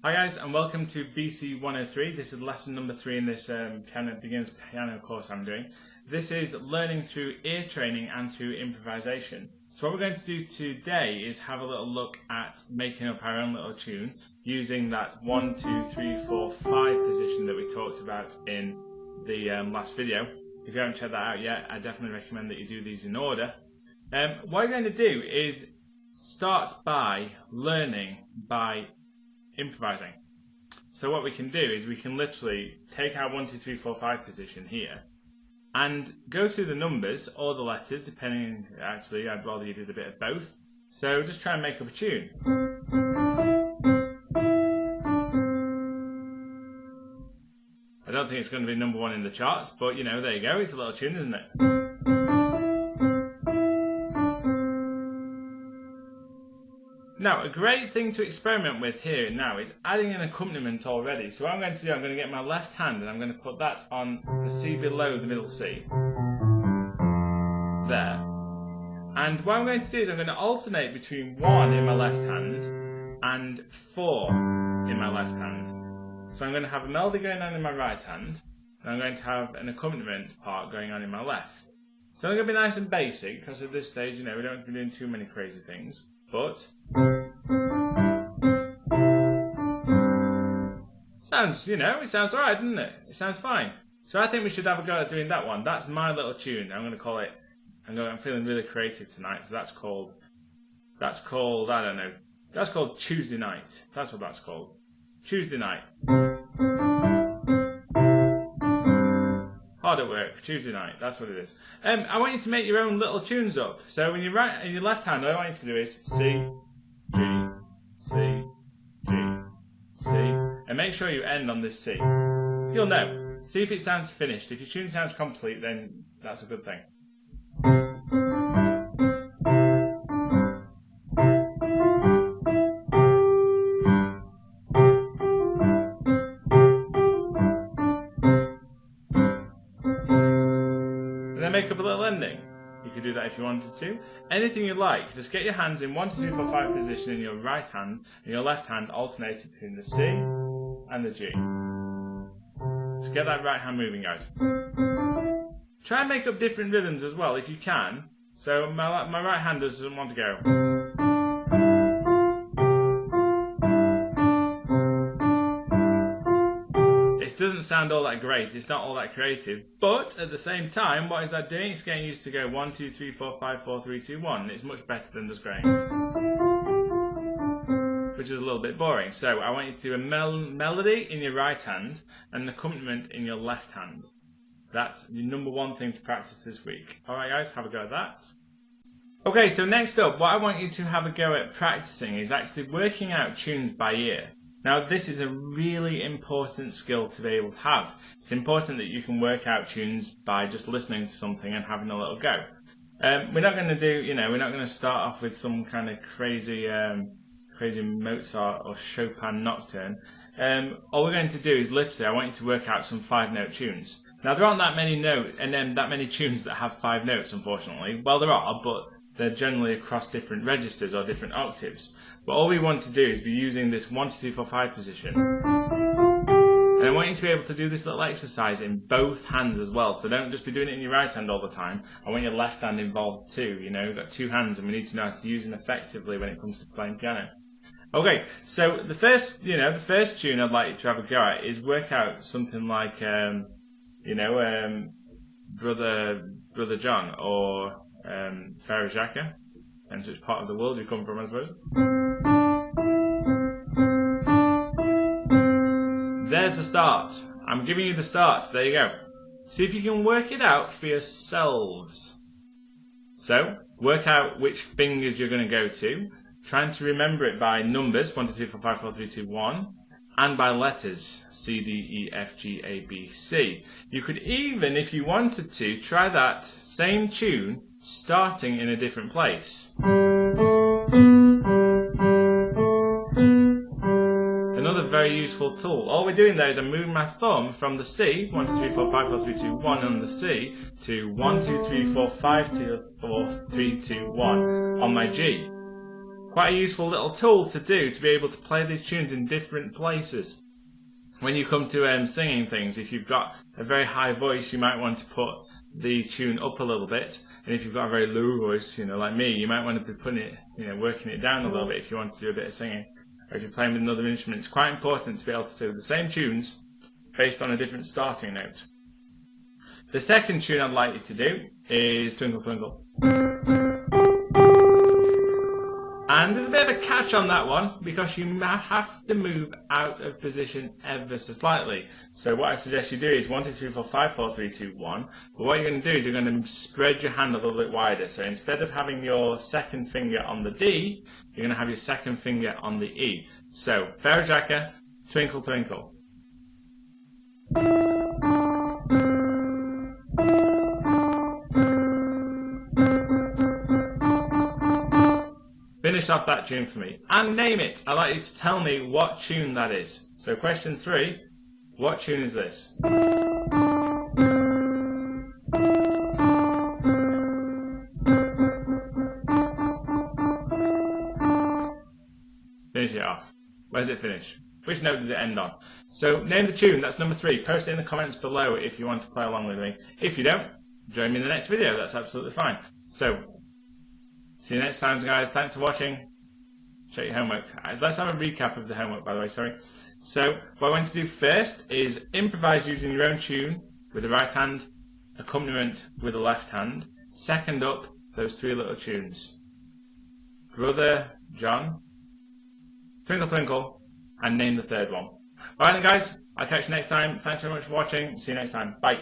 Hi guys, and welcome to BC103. This is lesson number 3 in this beginner's piano course I'm doing. This is learning through ear training and through improvisation. So what we're going to do today is have a little look at making up our own little tune using that 1, 2, 3, 4, 5 position that we talked about in the last video. If you haven't checked that out yet, I definitely recommend that you do these in order. What we're going to do is start by learning by improvising. So what we can do is we can literally take our 1, 2, 3, 4, 5 position here and go through the numbers or the letters, depending. Actually, I'd rather you did a bit of both. So just try and make up a tune. I don't think it's going to be number 1 in the charts, but you know, there you go. It's a little tune, isn't it? Now, a great thing to experiment with here now is adding an accompaniment already. So what I'm going to do, I'm going to get my left hand and I'm going to put that on the C below the middle C. There. And what I'm going to do is I'm going to alternate between 1 in my left hand and 4 in my left hand. So I'm going to have a melody going on in my right hand and I'm going to have an accompaniment part going on in my left. So I'm going to be nice and basic because at this stage, you know, we don't have to be doing too many crazy things. But sounds, you know, it sounds alright, doesn't it? It sounds fine. So I think we should have a go at doing that one. That's my little tune. I'm going to call it. I'm feeling really creative tonight. So that's called. I don't know. That's called Tuesday Night. That's what that's called. Tuesday Night. Hard at work, Tuesday night, that's what it is. I want you to make your own little tunes up. So when you write in your left hand, all I want you to do is C, G, C, G, C. And make sure you end on this C. You'll know. See if it sounds finished. If your tune sounds complete, then that's a good thing. Make up a little ending. You could do that if you wanted to. Anything you like. Just get your hands in 1, 2, 3, 4, 5 position in your right hand and your left hand alternating between the C and the G. Just get that right hand moving, guys. Try and make up different rhythms as well if you can. So my right hand doesn't want to go. It doesn't sound all that great, it's not all that creative, but at the same time, what is that doing? It's getting used to go 1, 2, 3, 4, 5, 4, 3, 2, 1. It's much better than just going, which is a little bit boring. So I want you to do a melody in your right hand and an accompaniment in your left hand. That's your number 1 thing to practice this week. Alright guys, have a go at that. Okay, so next up, what I want you to have a go at practicing is actually working out tunes by ear. Now, this is a really important skill to be able to have. It's important that you can work out tunes by just listening to something and having a little go. We're not going to do, you know, we're not going to start off with some kind of crazy Mozart or Chopin nocturne. All we're going to do is literally, I want you to work out some 5-note tunes. Now, there aren't that many tunes that have 5 notes, unfortunately. Well, there are, but they're generally across different registers or different octaves. But all we want to do is be using this 1, 2, 3, 4, 5 position. And I want you to be able to do this little exercise in both hands as well. So don't just be doing it in your right hand all the time. I want your left hand involved too. You know, we've got 2 hands and we need to know how to use them effectively when it comes to playing piano. Okay, so the first tune I'd like you to have a go at is work out something like, Brother John or Frère Jacques, and which part of the world you come from, I suppose. There's the start. I'm giving you the start. There you go. See if you can work it out for yourselves. So, work out which fingers you're going to go to, trying to remember it by numbers, 1, 2, 3, 4, 5, 4, 3, 2, 1, and by letters, C, D, E, F, G, A, B, C. You could even, if you wanted to, try that same tune starting in a different place. Another very useful tool. All we're doing there is I'm moving my thumb from the C, 1, 2, 3, 4, 5, 4, 3, 2, 1 on the C, to 1, 2, 3, 4, 5, 2, 4, 3, 2, 1 on my G. quite a useful little tool to do to be able to play these tunes in different places. When you come to singing things, if you've got a very high voice, you might want to put the tune up a little bit, and if you've got a very low voice, like me, you might want to be putting it, working it down a little bit if you want to do a bit of singing. Or if you're playing with another instrument, it's quite important to be able to do the same tunes based on a different starting note. The second tune I'd like you to do is Twinkle Twinkle. And there's a bit of a catch on that one, because you have to move out of position ever so slightly. So what I suggest you do is 1, 2, 3, 4, 5, 4, 3, 2, 1. But what you're going to do is you're going to spread your hand a little bit wider. So instead of having your second finger on the D, you're going to have your second finger on the E. So, Farajaka, Twinkle Twinkle. Finish off that tune for me and name it. I'd like you to tell me what tune that is. So question 3, what tune is this? Finish it off. Where's it finish? Which note does it end on? So name the tune, that's number 3. Post it in the comments below if you want to play along with me. If you don't, join me in the next video, that's absolutely fine. So, see you next time, guys. Thanks for watching. Check your homework. Let's have a recap of the homework, by the way, sorry. So, what I want to do first is improvise using your own tune with the right hand, accompaniment with the left hand. Second up, those 3 little tunes. Brother John, Twinkle Twinkle, and name the third one. Alright then, guys. I'll catch you next time. Thanks very much for watching. See you next time. Bye.